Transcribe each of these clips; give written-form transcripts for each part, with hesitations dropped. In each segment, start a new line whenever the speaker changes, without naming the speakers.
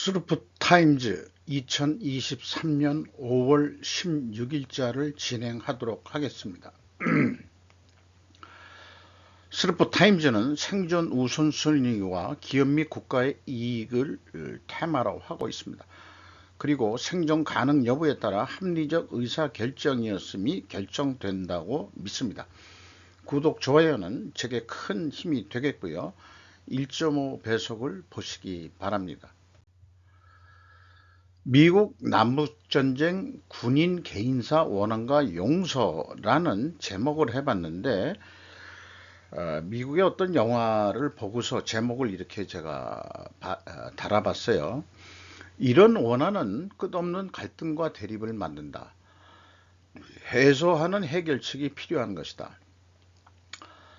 스루프 타임즈 2023년 5월 16일자를 진행하도록 하겠습니다. 스루프 타임즈는 생존 우선순위와 기업 및 국가의 이익을 테마로 하고 있습니다. 그리고 생존 가능 여부에 따라 합리적 의사결정이었음이 결정된다고 믿습니다. 구독, 좋아요는 제게 큰 힘이 되겠고요. 1.5배속을 보시기 바랍니다. 미국 남북전쟁 군인 개인사 원한과 용서라는 제목을 해봤는데 미국의 어떤 영화를 보고서 제목을 이렇게 제가 달아봤어요. 이런 원한은 끝없는 갈등과 대립을 만든다. 해소하는 해결책이 필요한 것이다.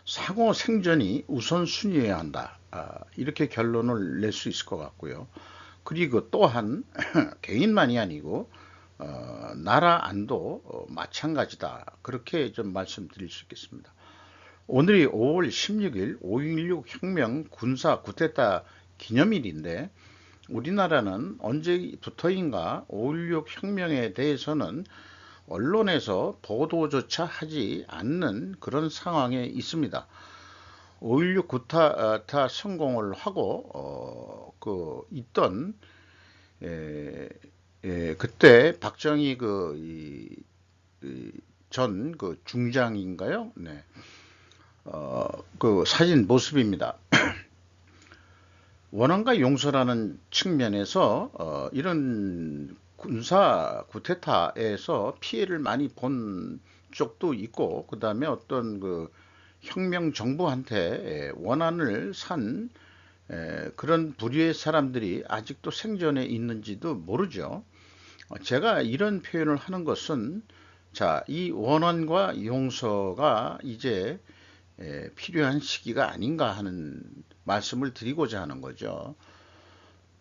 상호 생존이 우선순위여야 한다. 이렇게 결론을 낼 수 있을 것 같고요. 그리고 또한 개인만이 아니고 나라 안도 마찬가지다. 그렇게 좀 말씀드릴 수 있겠습니다. 오늘이 5월 16일 5.16 혁명 군사 쿠데타 기념일인데 우리나라는 언제부터인가 5.16 혁명에 대해서는 언론에서 보도조차 하지 않는 그런 상황에 있습니다. 5.16 쿠데타 성공을 하고 있던 그때 박정희 전 중장인가요? 네. 그 사진 모습입니다. 원한과 용서라는 측면에서 이런 군사 쿠데타에서 피해를 많이 본 쪽도 있고, 그 다음에 어떤 혁명 정부한테 원한을 산 그런 부류의 사람들이 아직도 생존해 있는지도 모르죠. 제가 이런 표현을 하는 것은 이 원한과 용서가 이제 필요한 시기가 아닌가 하는 말씀을 드리고자 하는 거죠.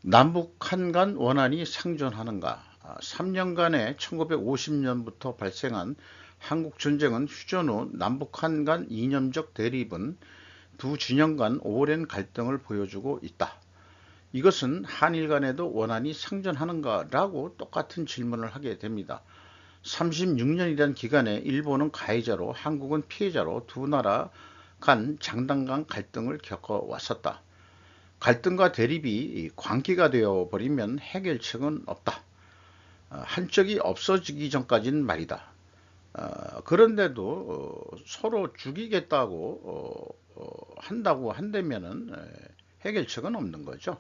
남북 한간 원한이 상존하는가? 3년간의 1950년부터 발생한 한국전쟁은 휴전 후 남북 한간 이념적 대립은 두 진영 간 오랜 갈등을 보여주고 있다. 이것은 한일 간에도 원한이 상존하는가 라고 똑같은 질문을 하게 됩니다. 36년이라는 기간에 일본은 가해자로 한국은 피해자로 두 나라 간 장단간 갈등을 겪어왔었다. 갈등과 대립이 광기가 되어버리면 해결책은 없다. 한쪽이 없어지기 전까지는 말이다. 그런데도 서로 죽이겠다고 한다고 한다면은 해결책은 없는 거죠.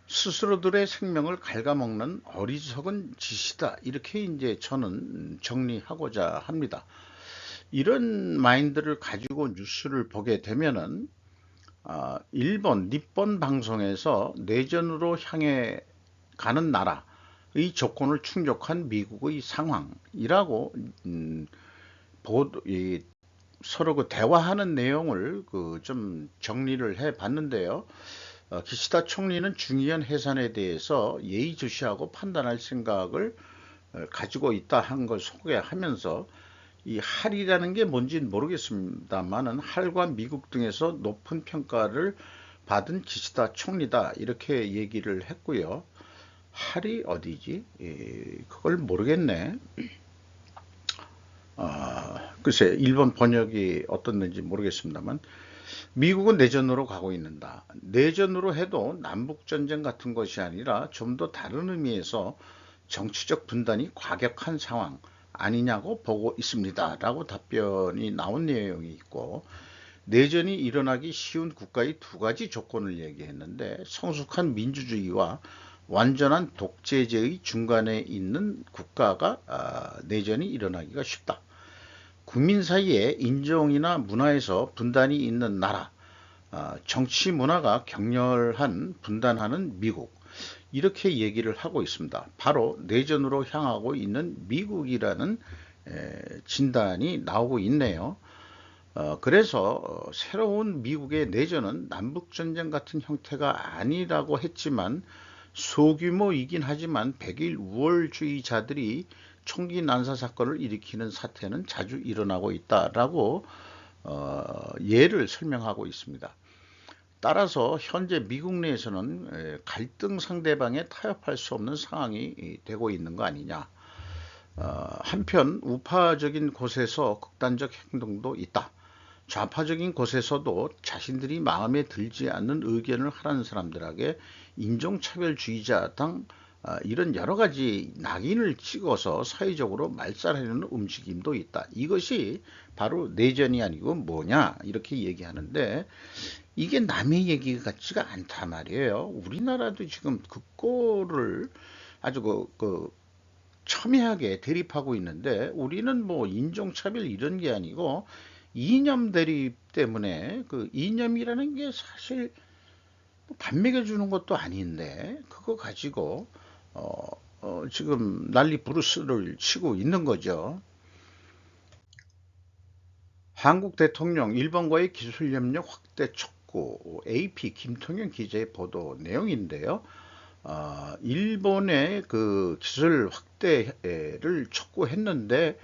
스스로들의 생명을 갉아먹는 어리석은 짓이다. 이렇게 이제 저는 정리하고자 합니다. 이런 마인드를 가지고 뉴스를 보게 되면은 일본, 니폰 방송에서 내전으로 향해 가는 나라의 조건을 충족한 미국의 상황이라고 서로 대화하는 내용을 좀 정리를 해 봤는데요. 기시다 총리는 중의원 해산에 대해서 예의주시하고 판단할 생각을 가지고 있다 한 걸 소개하면서 이 할이라는 게 뭔지는 모르겠습니다만은 할과 미국 등에서 높은 평가를 받은 기시다 총리다 이렇게 얘기를 했고요. 할이 어디지? 그걸 모르겠네. 글쎄 일본 번역이 어떻는지 모르겠습니다만 미국은 내전으로 가고 있는다. 내전으로 해도 남북전쟁 같은 것이 아니라 좀 더 다른 의미에서 정치적 분단이 과격한 상황 아니냐고 보고 있습니다. 라고 답변이 나온 내용이 있고, 내전이 일어나기 쉬운 국가의 두 가지 조건을 얘기했는데 성숙한 민주주의와 완전한 독재제의 중간에 있는 국가가 내전이 일어나기가 쉽다. 국민 사이에 인종이나 문화에서 분단이 있는 나라, 정치 문화가 격렬한 분단하는 미국, 이렇게 얘기를 하고 있습니다. 바로 내전으로 향하고 있는 미국이라는 진단이 나오고 있네요. 그래서 새로운 미국의 내전은 남북전쟁 같은 형태가 아니라고 했지만 소규모이긴 하지만 백일 우월주의자들이 총기 난사 사건을 일으키는 사태는 자주 일어나고 있다라고 예를 설명하고 있습니다. 따라서 현재 미국 내에서는 갈등 상대방에 타협할 수 없는 상황이 되고 있는 거 아니냐. 한편 우파적인 곳에서 극단적 행동도 있다. 좌파적인 곳에서도 자신들이 마음에 들지 않는 의견을 하라는 사람들에게 인종차별주의자 등 이런 여러 가지 낙인을 찍어서 사회적으로 말살하려는 움직임도 있다. 이것이 바로 내전이 아니고 뭐냐 이렇게 얘기하는데, 이게 남의 얘기 같지가 않단 말이에요. 우리나라도 지금 그 꼴을 아주 첨예하게 대립하고 있는데, 우리는 뭐 인종차별 이런 게 아니고 이념 대립 때문에, 그 이념이라는 게 사실 밥 먹여주는 것도 아닌데 그거 가지고 지금 난리 부르스를 치고 있는 거죠. 한국 대통령 일본과의 기술협력 확대 촉구, AP 김통현 기자의 보도 내용인데요. 일본의 그 기술 확대를 촉구했는데,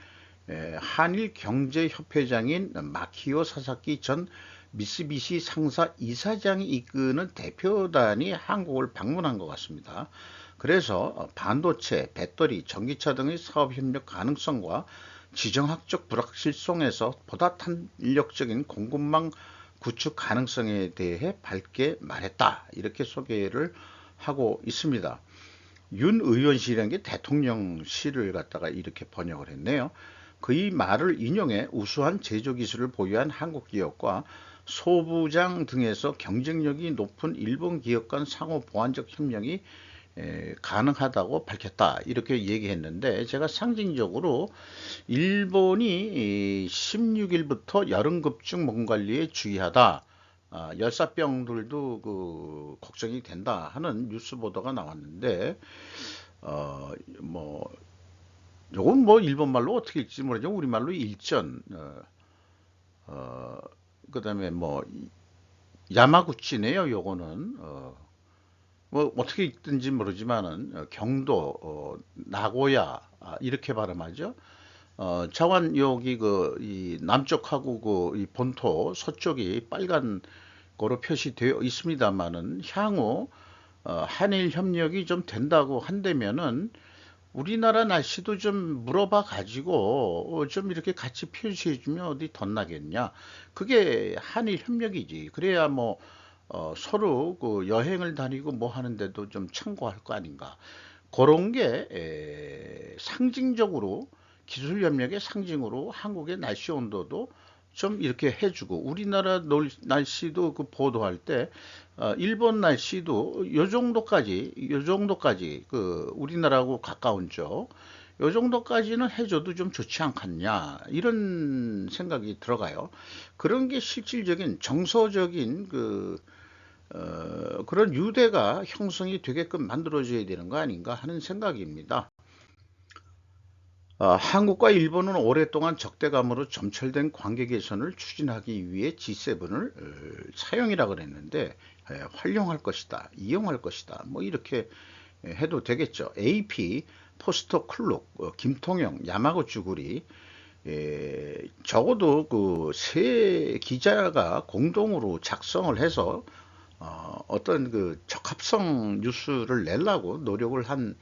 한일 경제협회장인 마키오 사사키 전 미쓰비시 상사 이사장이 이끄는 대표단이 한국을 방문한 것 같습니다. 그래서 반도체, 배터리, 전기차 등의 사업 협력 가능성과 지정학적 불확실성에서 보다 탄력적인 공급망 구축 가능성에 대해 밝게 말했다. 이렇게 소개를 하고 있습니다. 윤 의원실이라는 게 대통령실을 갖다가 이렇게 번역을 했네요. 그의 말을 인용해 우수한 제조 기술을 보유한 한국 기업과 소부장 등에서 경쟁력이 높은 일본 기업 간 상호 보완적 협력이 가능하다고 밝혔다. 이렇게 얘기했는데, 제가 상징적으로 일본이 16일부터 여름급증 몸관리에 주의하다. 열사병들도 그 걱정이 된다 하는 뉴스 보도가 나왔는데, 뭐 요건 뭐 일본말로 어떻게 읽지 모르죠. 우리말로 일전, 그다음에 뭐 야마구치네요. 요거는 뭐 어떻게 읽든지 모르지만은 경도, 나고야, 이렇게 발음하죠. 자완 여기 그 이 남쪽하고 그 이 본토 서쪽이 빨간 거로 표시되어 있습니다만은, 향후 한일 협력이 좀 된다고 한다면은 우리나라 날씨도 좀 물어봐 가지고 좀 이렇게 같이 표시해 주면 어디 덧나겠냐. 그게 한일 협력이지. 그래야 뭐 서로 그 여행을 다니고 뭐 하는데도 좀 참고할 거 아닌가. 그런 게 상징적으로, 기술 협력의 상징으로 한국의 날씨 온도도 좀 이렇게 해주고, 우리나라 날씨도 그 보도할 때 일본 날씨도 요 정도까지 그 우리나라하고 가까운 쪽 요 정도까지는 해줘도 좀 좋지 않겠냐, 이런 생각이 들어가요. 그런 게 실질적인 정서적인 그런 유대가 형성이 되게끔 만들어줘야 되는 거 아닌가 하는 생각입니다. 한국과 일본은 오랫동안 적대감으로 점철된 관계 개선을 추진하기 위해 G7을 사용이라 그랬는데, 활용할 것이다, 이용할 것이다, 뭐 이렇게 해도 되겠죠. AP, 포스터 클룩, 김통영, 야마구치 구리, 적어도 그 세 기자가 공동으로 작성을 해서 어떤 그 적합성 뉴스를 내려고 노력을 한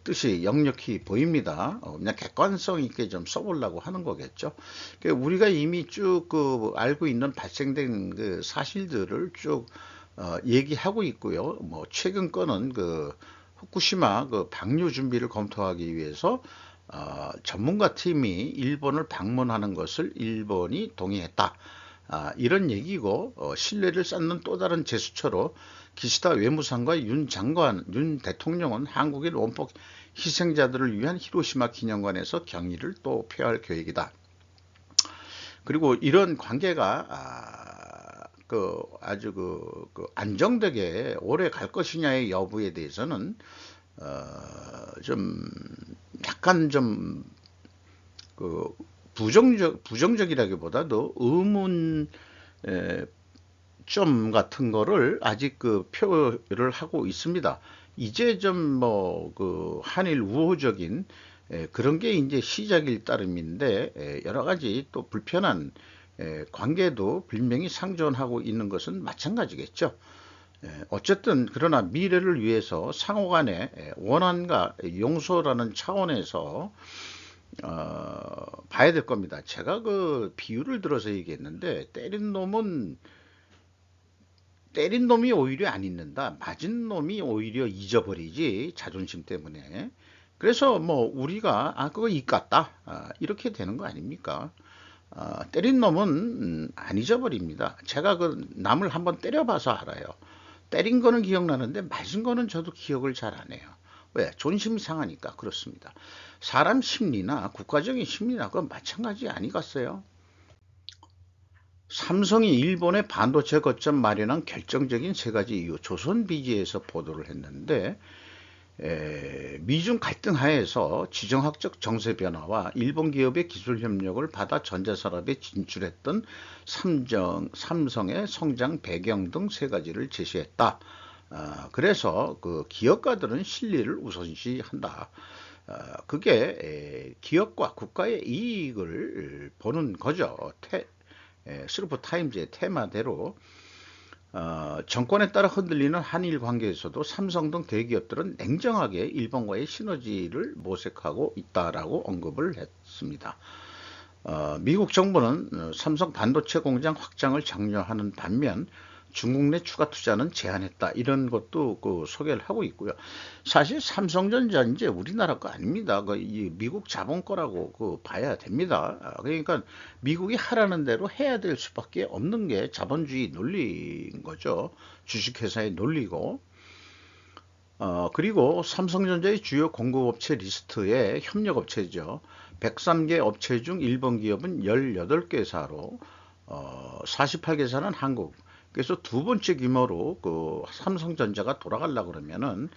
뜻이 역력히 보입니다. 그냥 객관성 있게 좀 써보려고 하는 거겠죠. 우리가 이미 쭉 그 알고 있는 발생된 그 사실들을 쭉 얘기하고 있고요. 뭐 최근 거는 그 후쿠시마 그 방류 준비를 검토하기 위해서 전문가 팀이 일본을 방문하는 것을 일본이 동의했다. 이런 얘기고, 신뢰를 쌓는 또 다른 제스처로 기시다 외무상과 윤 대통령은 한국인 원폭 희생자들을 위한 히로시마 기념관에서 경의를 또 표할 계획이다. 그리고 이런 관계가 아주 안정되게 오래 갈 것이냐의 여부에 대해서는 좀 약간 좀 부정적이라기보다도 의문 점 같은 거를 아직 그 표를 하고 있습니다. 이제 좀 뭐 그 한일 우호적인 그런 게 이제 시작일 따름인데, 여러 가지 또 불편한 관계도 분명히 상존하고 있는 것은 마찬가지겠죠. 어쨌든 그러나 미래를 위해서 상호 간의 원한과 용서라는 차원에서 봐야 될 겁니다. 제가 그 비유를 들어서 얘기했는데 때린 놈이 오히려 안 잊는다. 맞은 놈이 오히려 잊어버리지, 자존심 때문에. 그래서 뭐 우리가 그거 잊었다, 이렇게 되는 거 아닙니까? 때린 놈은 안 잊어버립니다. 제가 그 남을 한번 때려봐서 알아요. 때린 거는 기억나는데 맞은 거는 저도 기억을 잘 안 해요. 왜? 존심이 상하니까 그렇습니다. 사람 심리나 국가적인 심리나 그건 마찬가지 아니겠어요? 삼성이 일본의 반도체 거점 마련한 결정적인 세 가지 이유, 조선비지에서 보도를 했는데, 미중 갈등 하에서 지정학적 정세 변화와 일본 기업의 기술 협력을 받아 전자산업에 진출했던 삼성의 성장 배경 등 세 가지를 제시했다. 그래서 그 기업가들은 실리를 우선시한다. 그게 기업과 국가의 이익을 보는 거죠. 스루프 타임즈의 테마대로 정권에 따라 흔들리는 한일 관계에서도 삼성 등 대기업들은 냉정하게 일본과의 시너지를 모색하고 있다라고 언급을 했습니다. 미국 정부는 삼성 반도체 공장 확장을 장려하는 반면 중국 내 추가 투자는 제한했다, 이런 것도 그 소개를 하고 있고요. 사실 삼성전자 이제 우리나라 거 아닙니다. 이 미국 자본 거라고 그 봐야 됩니다. 그러니까 미국이 하라는 대로 해야 될 수밖에 없는 게 자본주의 논리인 거죠. 주식회사의 논리고. 그리고 삼성전자의 주요 공급업체 리스트에 협력업체죠. 103개 업체 중 일본 기업은 18개사로 48개사는 한국. 그래서 두 번째 규모로 그 삼성전자가 돌아가려고 그러면은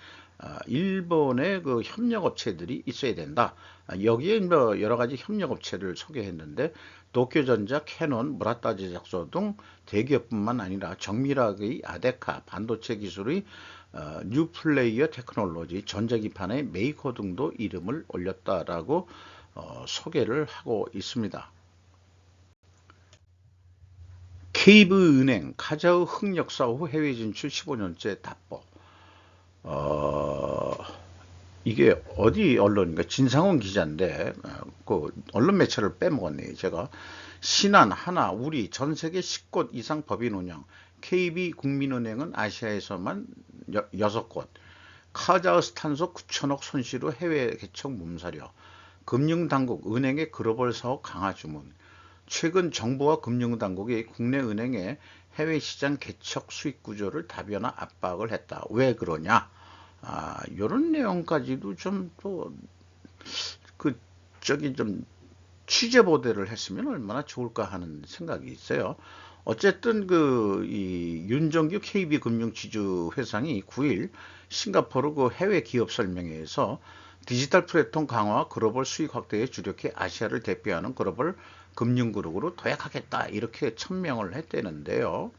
일본의 그 협력업체들이 있어야 된다. 여기에 뭐 여러 가지 협력업체를 소개했는데 도쿄전자, 캐논, 무라타 제작소 등 대기업뿐만 아니라 정밀학의 아데카, 반도체 기술의 뉴플레이어 테크놀로지, 전자기판의 메이커 등도 이름을 올렸다라고 소개를 하고 있습니다. KB은행 카자흐 흑역사 후 해외 진출 15년째 답보. 이게 어디 언론인가, 진상원 기자인데 그 언론 매체를 빼먹었네요. 제가 신한, 하나, 우리 전 세계 10곳 이상 법인 운영, KB국민은행은 아시아에서만 6곳, 카자흐스탄소 9천억 손실 후 해외 개척 몸살이요, 금융당국 은행의 글로벌 사업 강화 주문, 최근 정부와 금융당국이 국내 은행의 해외시장 개척 수익 구조를 다변화 압박을 했다. 왜 그러냐? 이런 내용까지도 좀 또 좀 취재 보도를 했으면 얼마나 좋을까 하는 생각이 있어요. 어쨌든 이 윤정규 KB금융지주회장이 9일 싱가포르 그 해외 기업 설명회에서 디지털 플랫폼 강화와 글로벌 수익 확대에 주력해 아시아를 대표하는 글로벌 금융그룹으로 도약하겠다, 이렇게 천명을 했다는데요.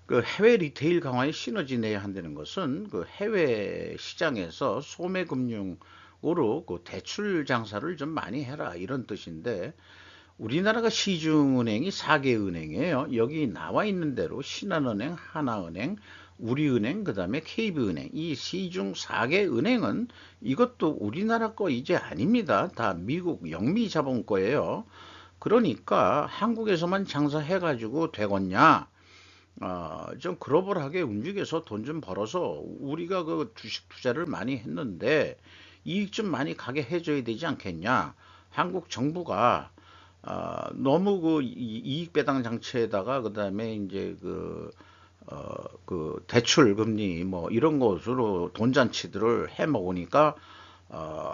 그 해외 리테일 강화에 시너지 내야 한다는 것은 그 해외 시장에서 소매금융으로 그 대출 장사를 좀 많이 해라, 이런 뜻인데, 우리나라가 시중은행이 4개 은행이에요. 여기 나와 있는 대로 신한은행, 하나은행, 우리은행, 그 다음에 KB은행, 이 시중 4개 은행은 이것도 우리나라 거 이제 아닙니다. 다 미국 영미 자본 거예요. 그러니까 한국에서만 장사해가지고 되겠냐? 좀 글로벌하게 움직여서 돈 좀 벌어서 우리가 그 주식 투자를 많이 했는데 이익 좀 많이 가게 해줘야 되지 않겠냐? 한국 정부가 너무 그 이익 배당 장치에다가 그 다음에 이제 그 대출 금리 뭐 이런 것으로 돈잔치들을 해 먹으니까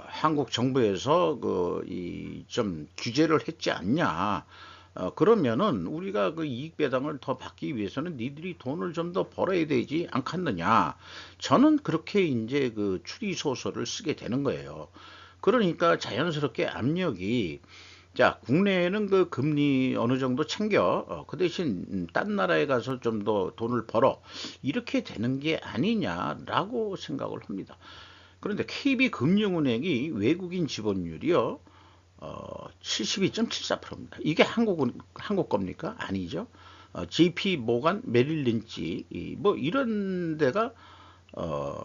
한국 정부에서 이 좀 규제를 했지 않냐. 그러면은 우리가 그 이익 배당을 더 받기 위해서는 니들이 돈을 좀 더 벌어야 되지 않겠느냐. 저는 그렇게 이제 그 추리 소설을 쓰게 되는 거예요. 그러니까 자연스럽게 압력이, 자, 국내에는 그 금리 어느 정도 챙겨, 그 대신 딴 나라에 가서 좀 더 돈을 벌어, 이렇게 되는 게 아니냐라고 생각을 합니다. 그런데 KB금융은행이 외국인 지분율이요, 72.74%입니다. 이게 한국 겁니까? 아니죠. JP 모간, 메릴 린치 뭐 이런 데가 어,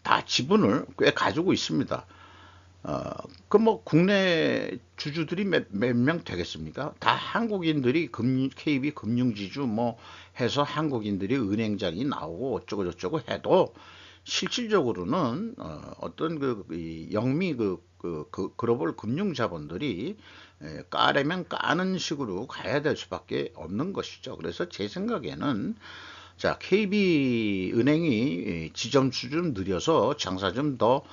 다 지분을 꽤 가지고 있습니다. 그 뭐 국내 주주들이 몇 명 되겠습니까? 다 한국인들이 KB 금융지주 뭐 해서 한국인들이 은행장이 나오고 어쩌고 저쩌고 해도 실질적으로는 어떤 영미 글로벌 금융 자본들이 까려면 까는 식으로 가야 될 수밖에 없는 것이죠. 그래서 제 생각에는 자, KB은행이 지점 수준 느려서 장사 좀 더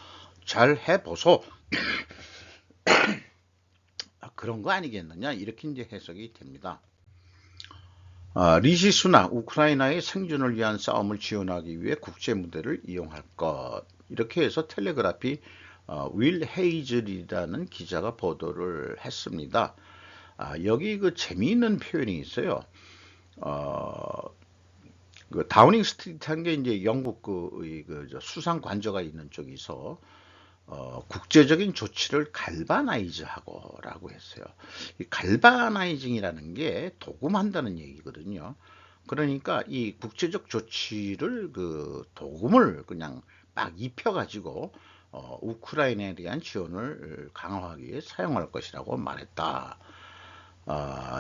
잘 해보소. 그런 거 아니겠느냐 이렇게 이제 해석이 됩니다. 리시 수낙 우크라이나의 생존을 위한 싸움을 지원하기 위해 국제 무대를 이용할 것 이렇게 해서 텔레그라피 윌 헤이즐이라는 기자가 보도를 했습니다. 여기 그 재미있는 표현이 있어요. 그 다우닝 스트리트한 게 이제 영국 수상 관저가 있는 쪽에서 국제적인 조치를 갈바나이즈하고라고 했어요. 이 갈바나이징이라는 게 도금한다는 얘기거든요. 그러니까 이 국제적 조치를 그 도금을 그냥 막 입혀가지고 우크라이나에 대한 지원을 강화하기 위해 사용할 것이라고 말했다.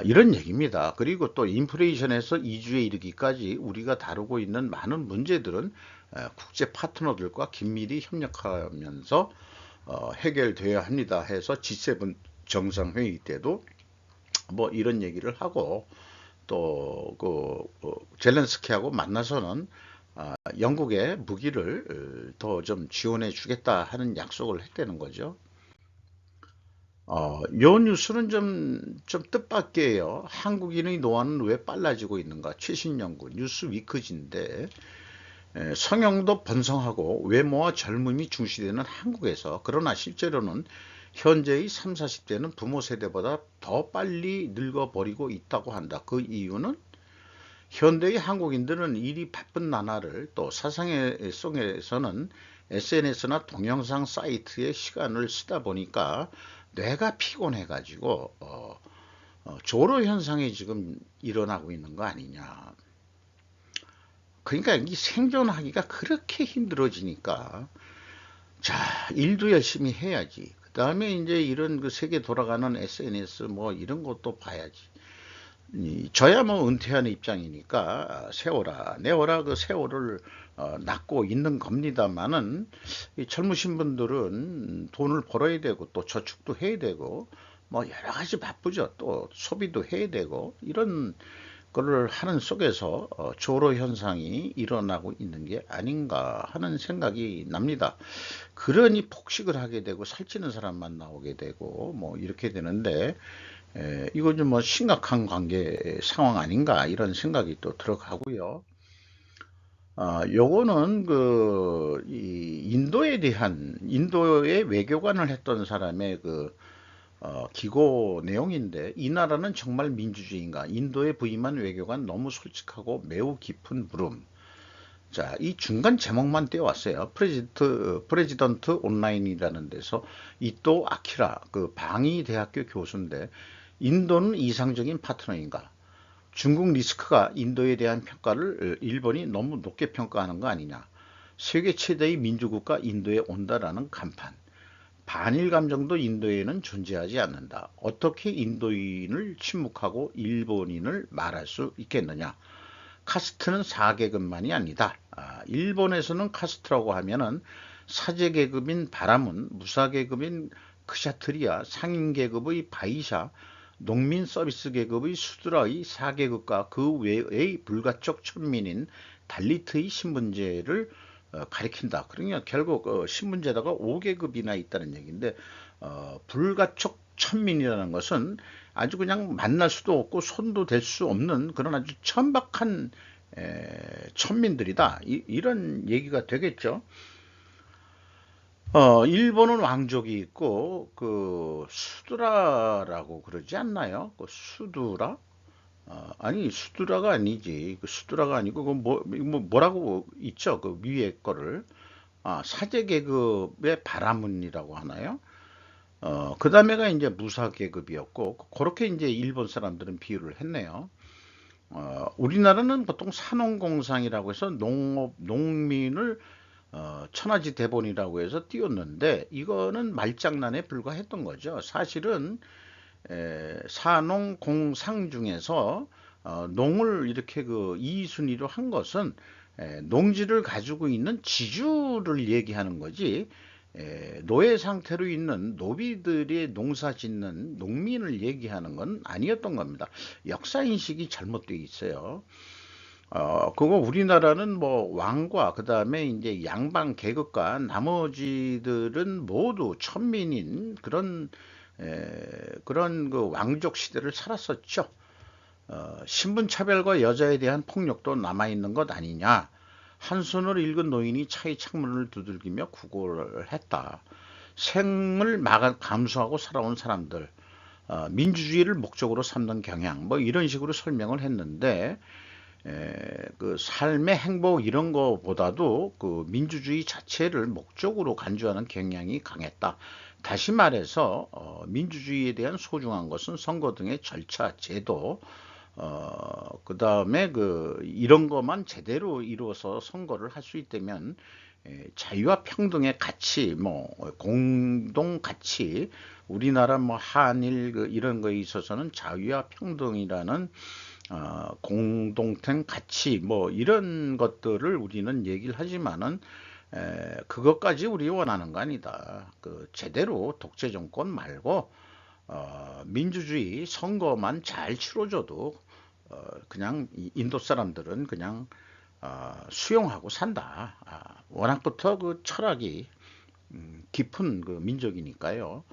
이런 얘기입니다. 그리고 또 인플레이션에서 2주에 이르기까지 우리가 다루고 있는 많은 문제들은 국제 파트너들과 긴밀히 협력하면서 해결되어야 합니다 해서 G7 정상회의 때도 뭐 이런 얘기를 하고 또 젤렌스키하고 만나서는 영국의 무기를 더 좀 지원해 주겠다 하는 약속을 했다는 거죠. 요 뉴스는 좀 뜻밖이에요. 한국인의 노화는 왜 빨라지고 있는가? 최신 연구 뉴스 위크지인데 성형도 번성하고 외모와 젊음이 중시되는 한국에서 그러나 실제로는 현재의 3, 40대는 부모 세대보다 더 빨리 늙어버리고 있다고 한다. 그 이유는 현대의 한국인들은 일이 바쁜 나날을 또 사상의 속에서는 SNS나 동영상 사이트에 시간을 쓰다 보니까 뇌가 피곤해가지고 조로 현상이 지금 일어나고 있는 거 아니냐. 그러니까 이 생존하기가 그렇게 힘들어지니까 자 일도 열심히 해야지. 그 다음에 이제 이런 그 세계 돌아가는 SNS 뭐 이런 것도 봐야지. 저야 뭐 은퇴하는 입장이니까 세워라 내워라 그 세월을 낳고 있는 겁니다만은 이 젊으신 분들은 돈을 벌어야 되고 또 저축도 해야 되고 뭐 여러 가지 바쁘죠. 또 소비도 해야 되고 이런 거를 하는 속에서 조로 현상이 일어나고 있는 게 아닌가 하는 생각이 납니다. 그러니 폭식을 하게 되고 살찌는 사람만 나오게 되고 뭐 이렇게 되는데 이거 좀 뭐 심각한 관계 상황 아닌가 이런 생각이 또 들어가고요. 요거는 이 인도에 대한 인도의 외교관을 했던 사람의 기고 내용인데 이 나라는 정말 민주주의인가? 인도에 부임한 외교관 너무 솔직하고 매우 깊은 물음. 자, 이 중간 제목만 떼어왔어요. 프레지던트 온라인이라는 데서 이또 아키라 그 방위 대학교 교수인데 인도는 이상적인 파트너인가? 중국 리스크가 인도에 대한 평가를 일본이 너무 높게 평가하는 거 아니냐? 세계 최대의 민주국가 인도에 온다라는 간판. 반일 감정도 인도에는 존재하지 않는다. 어떻게 인도인을 침묵하고 일본인을 말할 수 있겠느냐? 카스트는 4계급만이 아니다. 일본에서는 카스트라고 하면은 사제계급인 바라문, 무사계급인 크샤트리아, 상인계급의 바이샤, 농민 서비스 계급의 수드라의 4계급과 그 외의 불가촉 천민인 달리트의 신분제를 가리킨다. 그러니까 결국 신분제도가 5계급이나 있다는 얘기인데 불가촉 천민이라는 것은 아주 그냥 만날 수도 없고 손도 댈 수 없는 그런 아주 천박한 천민들이다. 이런 얘기가 되겠죠. 일본은 왕족이 있고 그 수드라라고 그러지 않나요? 그 수두라? 아니 수두라가 아니지. 그 수두라가 아니고 뭐라고 있죠? 그 위에 거를 사제 계급의 바라문이라고 하나요? 그 다음에가 이제 무사계급이었고, 그렇게 이제 일본 사람들은 비유를 했네요. 우리나라는 보통 산업공상이라고 해서 농민을 천하지 대본이라고 해서 띄웠는데, 이거는 말장난에 불과했던 거죠. 사실은 산농공상 중에서 농을 이렇게 그 2순위로 한 것은 농지를 가지고 있는 지주를 얘기하는 거지, 노예 상태로 있는 노비들이 농사 짓는 농민을 얘기하는 건 아니었던 겁니다. 역사 인식이 잘못되어 있어요. 그거 우리나라는 뭐 왕과 그 다음에 이제 양반 계급과 나머지들은 모두 천민인 그런 그 왕족 시대를 살았었죠. 신분 차별과 여자에 대한 폭력도 남아있는 것 아니냐. 한 손으로 읽은 노인이 차의 창문을 두들기며 구걸을 했다. 생을 감수하고 살아온 사람들, 민주주의를 목적으로 삼는 경향, 뭐 이런 식으로 설명을 했는데, 그 삶의 행복 이런 거보다도 그 민주주의 자체를 목적으로 간주하는 경향이 강했다. 다시 말해서 민주주의에 대한 소중한 것은 선거 등의 절차, 제도, 그 다음에 그 이런 것만 제대로 이루어서 선거를 할 수 있다면 자유와 평등의 가치, 뭐 공동 가치, 우리나라 뭐 한일 그 이런 거에 있어서는 자유와 평등이라는 공동된 가치, 뭐 이런 것들을 우리는 얘기를 하지만은 그것까지 우리 원하는 거 아니다. 그 제대로 독재 정권 말고 민주주의 선거만 잘 치러줘도 그냥 인도 사람들은 그냥 수용하고 산다. 워낙부터 그 철학이 깊은 그 민족이니까요.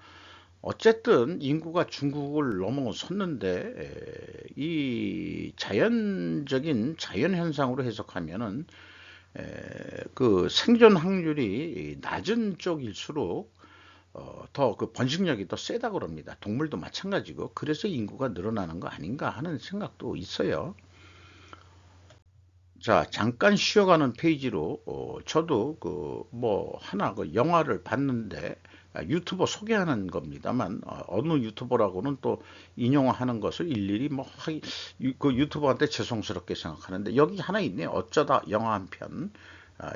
어쨌든 인구가 중국을 넘어섰는데 이 자연적인 자연현상으로 해석하면은 그 생존 확률이 낮은 쪽일수록 더 그 번식력이 더 세다 그럽니다. 동물도 마찬가지고, 그래서 인구가 늘어나는 거 아닌가 하는 생각도 있어요. 자, 잠깐 쉬어가는 페이지로 저도 그 뭐 하나 그 영화를 봤는데, 유튜버 소개하는 겁니다만, 어느 유튜버라고는 또 인용하는 것을 일일이 뭐 그 유튜버한테 죄송스럽게 생각하는데, 여기 하나 있네요. 어쩌다 영화 한 편.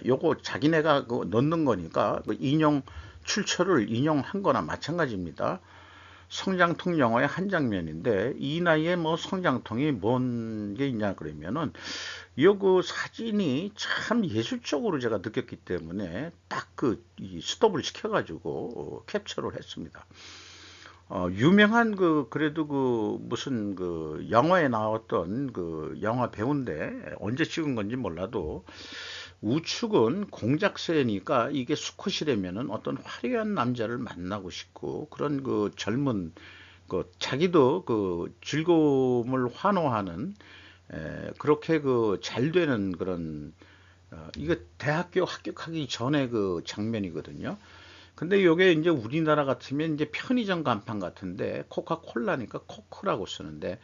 요거 자기네가 그 넣는 거니까 그 인용 출처를 인용한 거나 마찬가지입니다. 성장통 영화의 한 장면인데, 이 나이에 뭐 성장통이 뭔 게 있냐 그러면은 요 사진이 참 예술적으로 제가 느꼈기 때문에 딱 그 스톱을 시켜가지고 캡처를 했습니다. 유명한 그 그래도 그 무슨 그 영화에 나왔던 그 영화 배우인데, 언제 찍은 건지 몰라도 우측은 공작새니까 이게 수컷이라면은 어떤 화려한 남자를 만나고 싶고, 그런 그 젊은 그 자기도 그 즐거움을 환호하는 그렇게 그 잘 되는 그런 이거 대학교 합격하기 전에 그 장면이거든요. 근데 이게 이제 우리나라 같으면 이제 편의점 간판 같은데, 코카콜라니까 코크라고 쓰는데,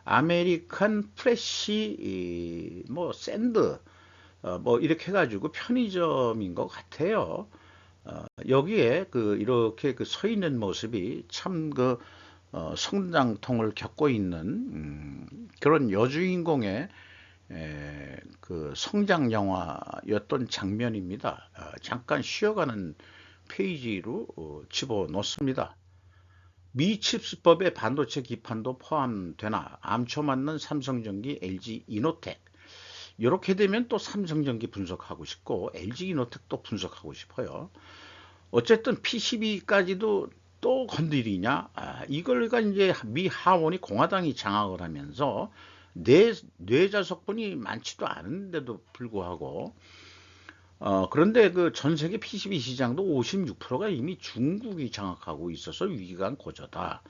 아메리칸 프레시 뭐 샌드 뭐 이렇게 해가지고 편의점인 것 같아요. 여기에 그 이렇게 그 서 있는 모습이 참 그 성장통을 겪고 있는 그런 여주인공의 그 성장 영화였던 장면입니다. 잠깐 쉬어가는 페이지로 집어 넣습니다. 미 칩스법에 반도체 기판도 포함되나, 암초 맞는 삼성전기, LG 이노텍. 이렇게 되면 또 삼성전기 분석하고 싶고 LG 이노텍도 분석하고 싶어요. 어쨌든 PCB까지도 또 건드리냐? 이걸 이제 미 하원이 공화당이 장악을 하면서 뇌자석분이 많지도 않은데도 불구하고 그런데 그 전 세계 PCB 시장도 56%가 이미 중국이 장악하고 있어서 위기가 고조다.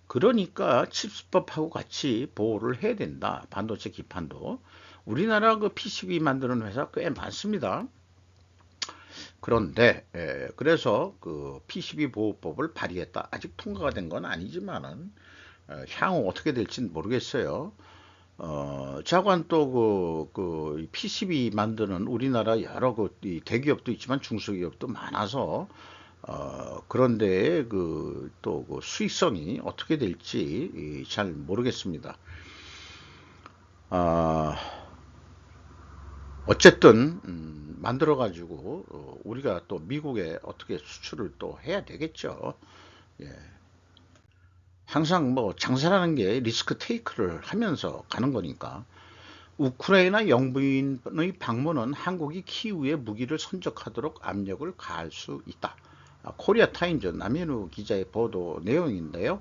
그러니까 칩스법하고 같이 보호를 해야 된다. 반도체 기판도. 우리나라 그 PCB 만드는 회사 꽤 많습니다. 그런데 그래서 그 PCB 보호법을 발의했다. 아직 통과가 된 건 아니지만은 향후 어떻게 될지는 모르겠어요. 자관 또 그 PCB 만드는 우리나라 여러 그 대기업도 있지만 중소기업도 많아서 그런데 또 그 수익성이 어떻게 될지 잘 모르겠습니다. 아, 어쨌든 만들어 가지고 우리가 또 미국에 어떻게 수출을 또 해야 되겠죠. 예. 항상 뭐 장사라는 게 리스크 테이크를 하면서 가는 거니까. 우크라이나 영부인의 방문은 한국이 키우의 무기를 선적하도록 압력을 가할 수 있다. 코리아 타임즈 남현우 기자의 보도 내용인데요.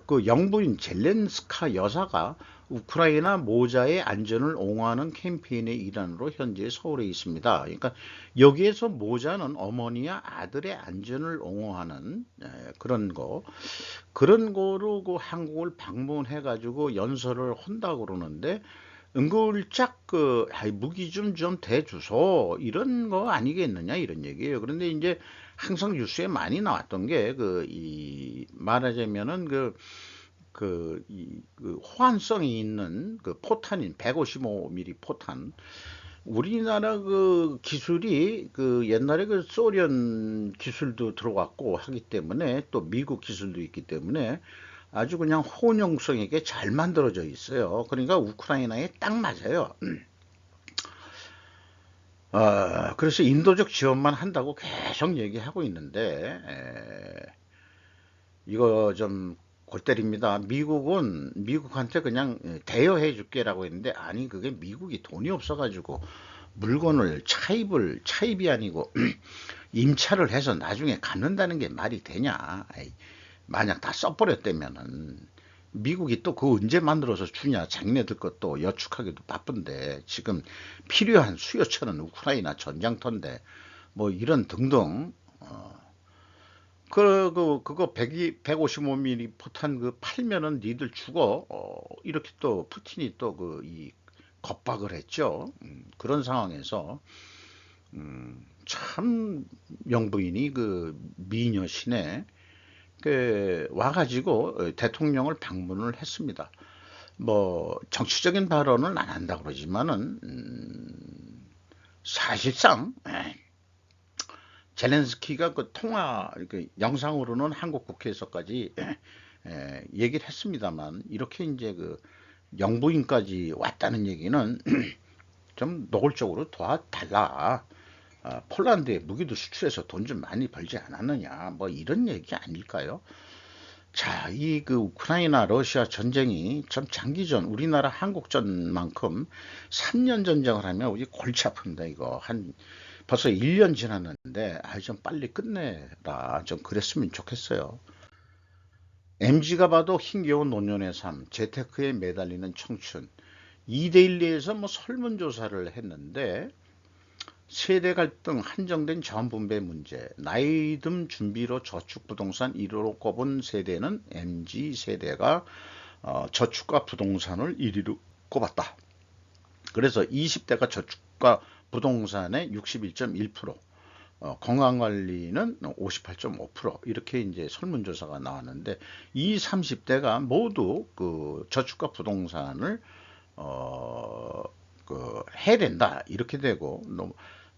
그 영부인 젤렌스카 여사가 우크라이나 모자의 안전을 옹호하는 캠페인의 일환으로 현재 서울에 있습니다. 그러니까 여기에서 모자는 어머니와 아들의 안전을 옹호하는 그런 거로 그 한국을 방문해 가지고 연설을 한다고 그러는데 은근슬쩍 무기 좀 대주소 이런 거 아니겠느냐 이런 얘기예요. 그런데 이제 항상 뉴스에 많이 나왔던 게 이 말하자면은 호환성이 있는 그 포탄인 155mm 포탄, 우리나라 그 기술이 그 옛날에 그 소련 기술도 들어갔고 하기 때문에 또 미국 기술도 있기 때문에 아주 그냥 혼용성 있게 잘 만들어져 있어요. 그러니까 우크라이나에 딱 맞아요. 그래서 인도적 지원만 한다고 계속 얘기하고 있는데 이거 좀 골 때립니다. 미국은 미국한테 그냥 대여해 줄게라고 했는데 아니 그게 미국이 돈이 없어가지고 물건을 차입이 아니고 임차를 해서 나중에 갚는다는 게 말이 되냐. 만약 다 써버렸다면은 미국이 또 그거 언제 만들어서 주냐. 자기네들 것도 여축하기도 바쁜데 지금 필요한 수요처는 우크라이나 전장터인데 뭐 이런 등등. 그거 155mm 포탄 팔면은 니들 죽어. 이렇게 또 푸틴이 또 이 겁박을 했죠. 그런 상황에서 참 영부인이 그 미녀시네 와가지고 대통령을 방문을 했습니다. 뭐 정치적인 발언은 안 한다 그러지만은 사실상 젤렌스키가 그 통화 영상으로는 한국 국회에서까지 얘기를 했습니다만 이렇게 이제 그 영부인까지 왔다는 얘기는 좀 노골적으로 도와달라. 폴란드에 무기도 수출해서 돈 좀 많이 벌지 않았느냐. 뭐 이런 얘기 아닐까요? 자, 이 그 우크라이나 러시아 전쟁이 좀 장기전, 우리나라 한국전만큼 3년 전쟁을 하면 우리 골치 아픕니다. 이거 벌써 1년 지났는데 좀 빨리 끝내라. 좀 그랬으면 좋겠어요. MG가 봐도 힘겨운 노년의 삶, 재테크에 매달리는 청춘. 2대1리에서 뭐 설문조사를 했는데 세대 갈등, 한정된 자원 분배 문제, 나이듦 준비로 저축 부동산 1위로 꼽은 세대는 MZ 세대가 저축과 부동산을 1위로 꼽았다. 그래서 20대가 저축과 부동산의 61.1%, 건강관리는 58.5% 이렇게 이제 설문조사가 나왔는데 이 30대가 모두 그 저축과 부동산을 해야 된다 이렇게 되고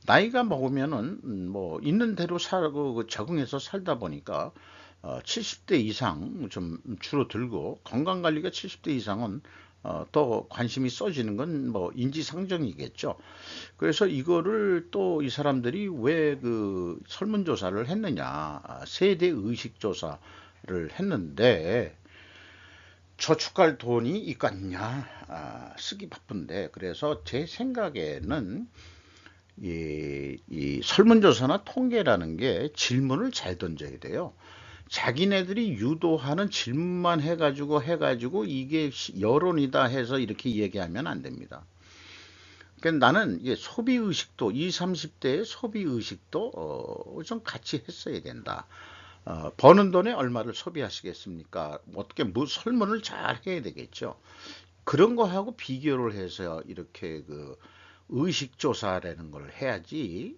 나이가 먹으면은 뭐 있는 대로 살고 적응해서 살다 보니까 70대 이상 좀 줄어들고 건강관리가 70대 이상은 더 관심이 써지는 건 뭐 인지상정이겠죠. 그래서 이거를 또 이 사람들이 왜 그 설문조사를 했느냐, 세대 의식조사를 했는데 저축할 돈이 있겠냐, 쓰기 바쁜데 그래서 제 생각에는 이 설문조사나 통계라는 게 질문을 잘 던져야 돼요. 자기네들이 유도하는 질문만 해가지고 이게 여론이다 해서 이렇게 얘기하면 안 됩니다. 그러니까 나는 소비 의식도 20, 30대의 소비 의식도 좀 같이 했어야 된다. 버는 돈에 얼마를 소비하시겠습니까? 어떻게 설문을 잘 해야 되겠죠. 그런 거하고 비교를 해서 이렇게 그 의식조사라는 걸 해야지.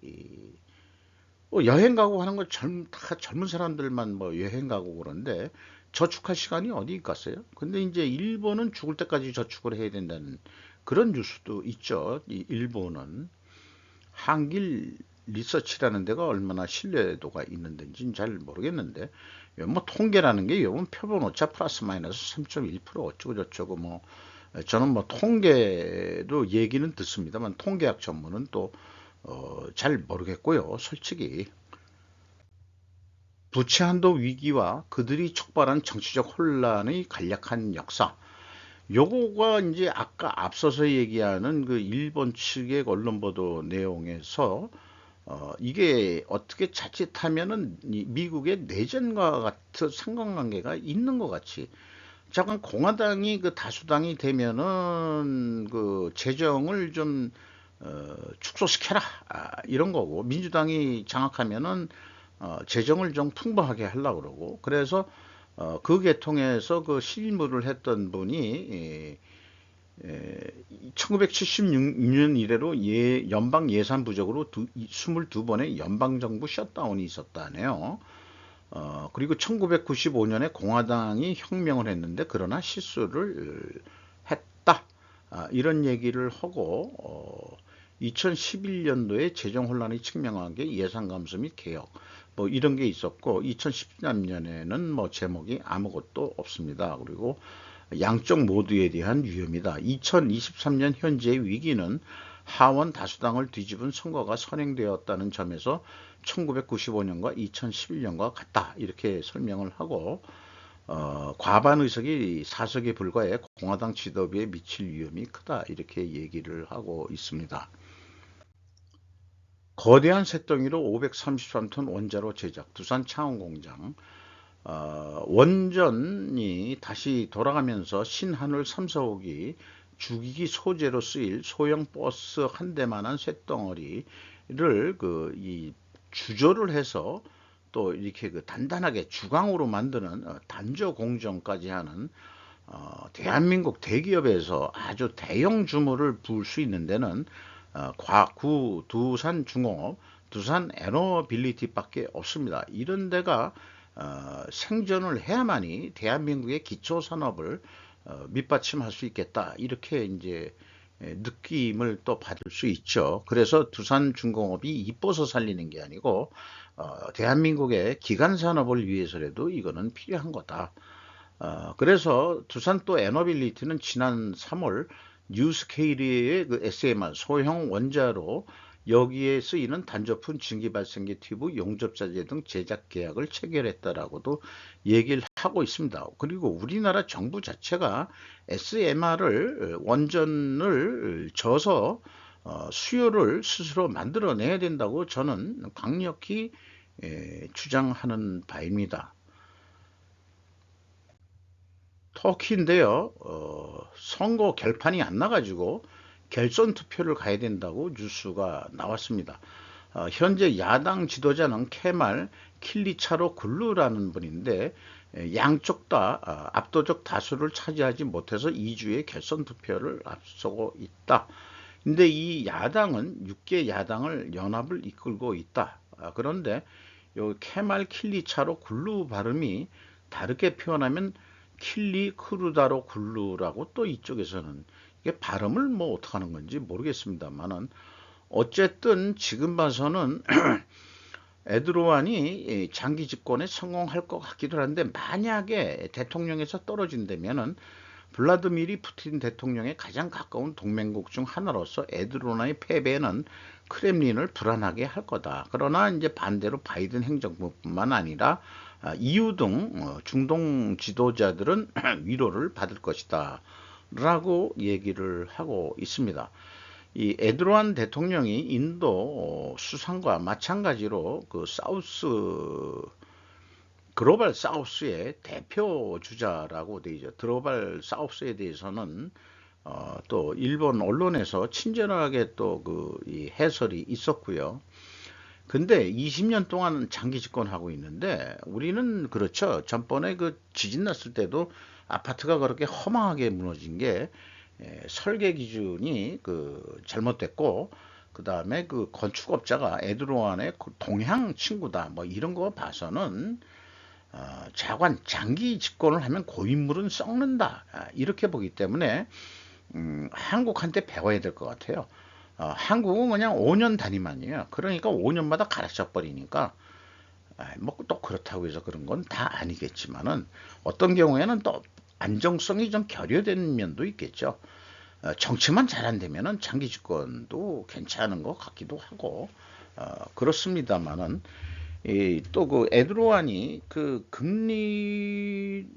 여행 가고 하는 거 다 젊은 사람들만 뭐 여행 가고 그런데 저축할 시간이 어디 있겠어요? 근데 이제 일본은 죽을 때까지 저축을 해야 된다는 그런 뉴스도 있죠. 이 일본은 한길 리서치라는 데가 얼마나 신뢰도가 있는 데인지는 잘 모르겠는데, 뭐 통계라는 게 요번 표본 오차 플러스 마이너스 3.1% 어쩌고 저쩌고 뭐, 저는 뭐 통계도 얘기는 듣습니다만 통계학 전문은 또 잘 모르겠고요. 솔직히 부채 한도 위기와 그들이 촉발한 정치적 혼란의 간략한 역사, 요거가 이제 아까 앞서서 얘기하는 그 일본 측의 언론 보도 내용에서 이게 어떻게 자칫하면은 미국의 내전과 같은 상관관계가 있는 것 같이, 잠깐 공화당이 그 다수당이 되면은 그 재정을 좀 축소시켜라, 이런 거고, 민주당이 장악하면은 재정을 좀 풍부하게 하려고 그러고, 그래서 그 계통에서 그 실무를 했던 분이 1976년 이래로 연방 예산 부족으로 22번의 연방정부 셧다운이 있었다네요. 그리고 1995년에 공화당이 혁명을 했는데 그러나 실수를 했다. 이런 얘기를 하고 2011년도에 재정 혼란이 측면한 게 예산 감소 및 개혁 뭐 이런 게 있었고, 2013년에는 뭐 제목이 아무것도 없습니다. 그리고 양쪽 모두에 대한 위험이다. 2023년 현재의 위기는 하원 다수당을 뒤집은 선거가 선행되었다는 점에서 1995년과 2011년과 같다. 이렇게 설명을 하고, 과반 의석이 사석에 불과해 공화당 지도부에 미칠 위험이 크다. 이렇게 얘기를 하고 있습니다. 거대한 쇳덩이로 533톤 원자로 제작, 두산 창원공장. 원전이 다시 돌아가면서 신한울 3, 4호기 주기기 소재로 쓰일 소형 버스 한 대만한 쇳덩어리를 이 주조를 해서 또 이렇게 그 단단하게 주강으로 만드는 단조 공정까지 하는 대한민국 대기업에서 아주 대형 주물을 부을 수 있는 데는 구 두산중공업, 두산 에너빌리티밖에 없습니다. 이런 데가 생존을 해야만이 대한민국의 기초 산업을 밑받침할 수 있겠다. 이렇게 이제 느낌을 또 받을 수 있죠. 그래서 두산중공업이 이뻐서 살리는 게 아니고 대한민국의 기간 산업을 위해서라도 이거는 필요한 거다. 그래서 두산 또 에너빌리티는 지난 3월 뉴스케일의 그 SMR 소형 원자로 여기에 쓰이는 단조품 증기발생기 튜브 용접자재 등 제작 계약을 체결했다라고도 얘기를 하고 있습니다. 그리고 우리나라 정부 자체가 SMR을 원전을 져서 수요를 스스로 만들어내야 된다고 저는 강력히 주장하는 바입니다. 터키인데요, 선거 결판이 안 나가지고 결선 투표를 가야 된다고 뉴스가 나왔습니다. 현재 야당 지도자는 케말 킬리차로 굴루라는 분인데, 양쪽 다 압도적 다수를 차지하지 못해서 2주의 결선 투표를 앞서고 있다. 근데 이 야당은 6개 야당을 연합을 이끌고 있다. 그런데 요 케말 킬리차로 굴루 발음이 다르게 표현하면 킬리 크루다로 굴루라고, 또 이쪽에서는 이게 발음을 뭐 어떻게 하는 건지 모르겠습니다만은, 어쨌든 지금 봐서는 에르도안이 장기 집권에 성공할 것 같기도 한데, 만약에 대통령에서 떨어진다면은 블라드미리 푸틴 대통령의 가장 가까운 동맹국 중 하나로서 에르도안의 패배는 크렘린을 불안하게 할 거다. 그러나 이제 반대로 바이든 행정부뿐만 아니라 EU 등 중동 지도자들은 위로를 받을 것이다 라고 얘기를 하고 있습니다. 이 에르도안 대통령이 인도 수상과 마찬가지로 그 글로벌 사우스의 대표 주자라고 되어 있죠. 글로벌 사우스에 대해서는 또 일본 언론에서 친절하게 또 그 해설이 있었고요. 근데 20년 동안 장기 집권하고 있는데, 우리는 그렇죠. 전번에 그 지진 났을 때도 아파트가 그렇게 허망하게 무너진 게 설계 기준이 그 잘못됐고, 그 다음에 그 건축업자가 에르도안의 동향 친구다 뭐 이런 거 봐서는 자관 장기 집권을 하면 고인물은 썩는다, 이렇게 보기 때문에 한국한테 배워야 될 것 같아요. 한국은 그냥 5년 단위만이에요. 그러니까 5년마다 갈아쳐 버리니까 뭐 또 그렇다고 해서 그런 건 다 아니겠지만은 어떤 경우에는 또 안정성이 좀 결여된 면도 있겠죠. 정치만 잘 안 되면은 장기 집권도 괜찮은 것 같기도 하고 그렇습니다만은 또 그 에르도안이 그 금리를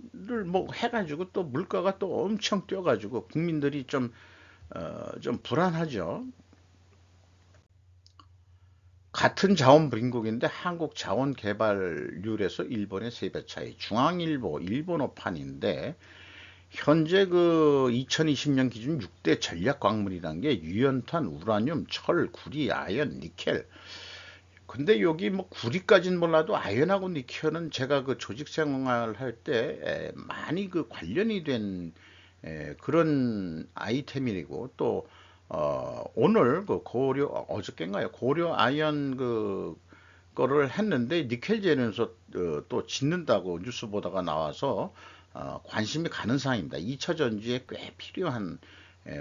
뭐 해가지고 또 물가가 또 엄청 뛰어가지고 국민들이 좀 불안하죠. 같은 자원 빈국인데 한국 자원 개발률에서 일본의 3배 차이. 중앙일보 일본어판인데 현재 그 2020년 기준 6대 전략 광물이란 게 유연탄, 우라늄, 철, 구리, 아연, 니켈. 근데 여기 뭐 구리까지는 몰라도 아연하고 니켈은 제가 그 조직 생활 할 때 많이 그 관련이 된 그런 아이템이고 또 오늘 그 고려 어저께인가요? 고려 아연 그 거를 했는데 니켈 재련소 또 짓는다고 뉴스 보다가 나와서 관심이 가는 사항입니다. 2차 전지에 꽤 필요한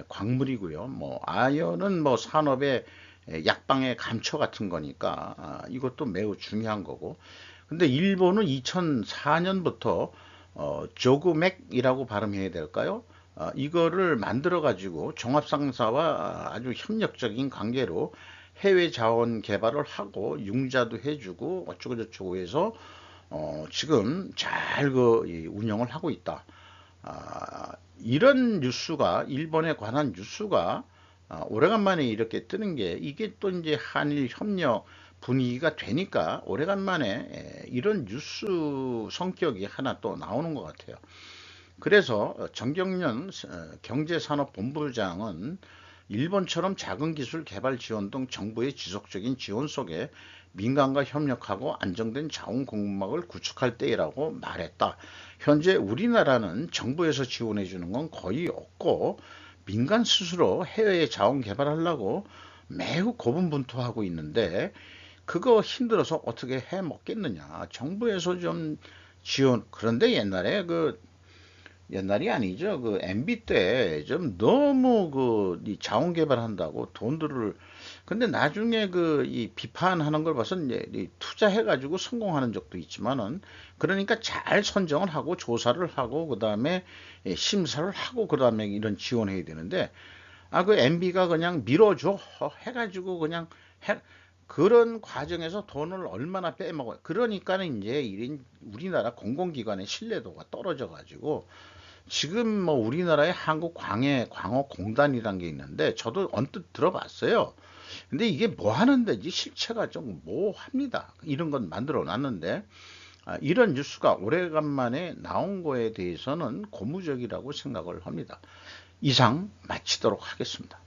광물이고요. 뭐 아연은 뭐 산업의 약방의 감초 같은 거니까 이것도 매우 중요한 거고. 근데 일본은 2004년부터 조그맥이라고 발음해야 될까요? 이거를 만들어 가지고 종합상사와 아주 협력적인 관계로 해외 자원 개발을 하고 융자도 해주고 어쩌고저쩌고 해서 지금 잘 그 운영을 하고 있다. 이런 뉴스가 일본에 관한 뉴스가 오래간만에 이렇게 뜨는 게 이게 또 이제 한일 협력 분위기가 되니까 오래간만에 이런 뉴스 성격이 하나 또 나오는 것 같아요. 그래서 정경련 경제산업본부장은 일본처럼 작은 기술 개발 지원 등 정부의 지속적인 지원 속에 민간과 협력하고 안정된 자원 공급망을 구축할 때라고 말했다. 현재 우리나라는 정부에서 지원해 주는 건 거의 없고 민간 스스로 해외에 자원 개발하려고 매우 고분분투하고 있는데 그거 힘들어서 어떻게 해 먹겠느냐. 정부에서 좀 지원. 그런데 옛날이 아니죠. 그 MB 때 좀 너무 이 자원 개발한다고 돈들을 근데 나중에 그 이 비판하는 걸 봐서 이제 이 투자해 가지고 성공하는 적도 있지만은 그러니까 잘 선정을 하고 조사를 하고 그다음에 심사를 하고 그다음에 이런 지원해야 되는데 그 MB가 그냥 밀어줘 해 가지고 그냥 해 그런 과정에서 돈을 얼마나 빼먹어요. 그러니까는 이제 우리나라 공공기관의 신뢰도가 떨어져 가지고 지금 뭐 우리나라에 한국광어공단이란 게 있는데 저도 언뜻 들어봤어요. 근데 이게 뭐 하는 데지 실체가 좀 모호합니다. 이런 건 만들어 놨는데 이런 뉴스가 오래간만에 나온 거에 대해서는 고무적이라고 생각을 합니다. 이상 마치도록 하겠습니다.